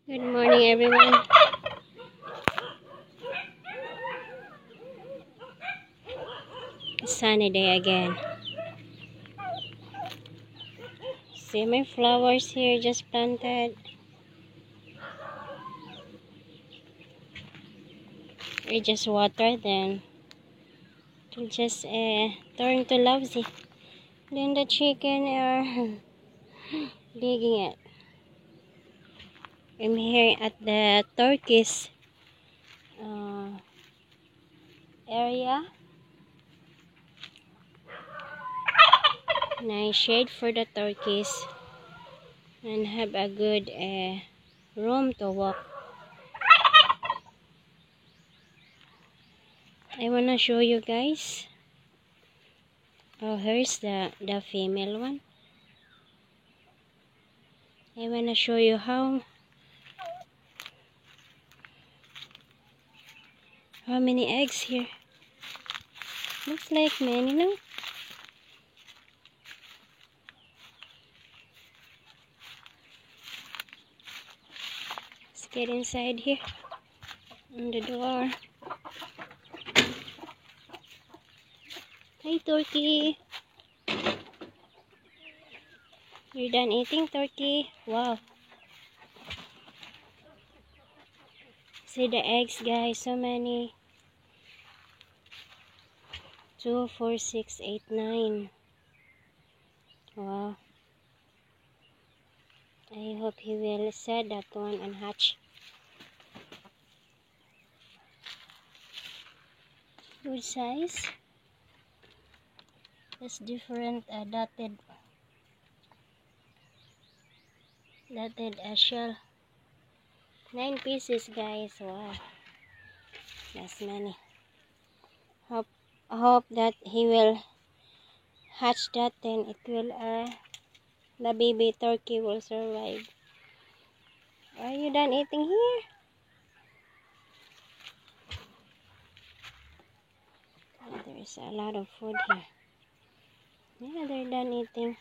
Good morning, everyone. Sunny day again. See my flowers here just planted. I just water them to just turn to lousy. Then the chicken are digging it. I'm here at the turkeys area. Nice shade for the turkeys and have a good room to walk. I wanna show you guys. Oh, here's the female one. I wanna show you how many eggs here. Looks like many, no? Let's get inside here on the door. Hi, turkey. You're done eating, turkey? Wow. See the eggs, guys. So many. 2, 4, 6, 8, 9. Wow. I hope he will set that one and hatch. Good size. That's different dotted shell. 9 pieces, guys. Wow. That's many. Hope that he will hatch that, then it will the baby turkey will survive. Are you done eating here? Oh, there's a lot of food here. Yeah, they're done eating.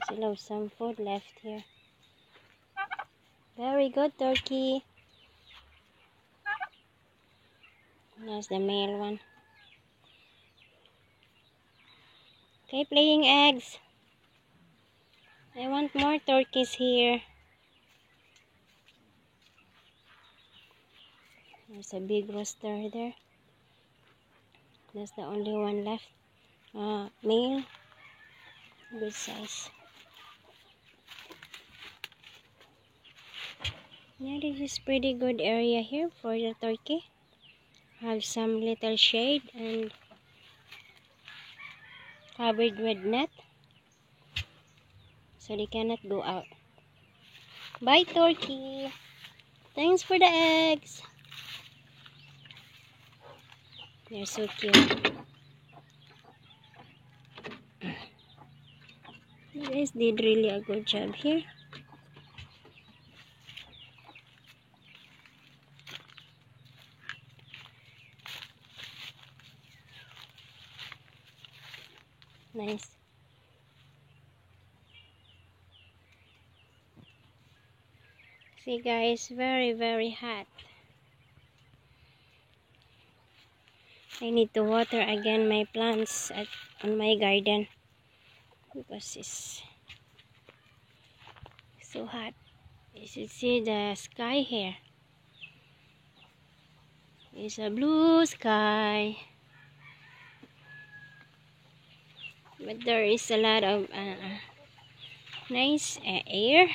There's some food left here. Very good, turkey. That's the male one. Okay, playing eggs. I want more turkeys here. There's a big rooster there. That's the only one left. Male. Good size. Yeah, this is pretty good area here for the turkey. Have some little shade and covered with net, so they cannot go out. Bye, turkey. Thanks for the eggs. They're so cute. You guys did really a good job here. Nice. See, guys, very hot. I need to water again my plants on my garden because it's so hot. You should see the sky here. It's a blue sky, but there is a lot of nice air.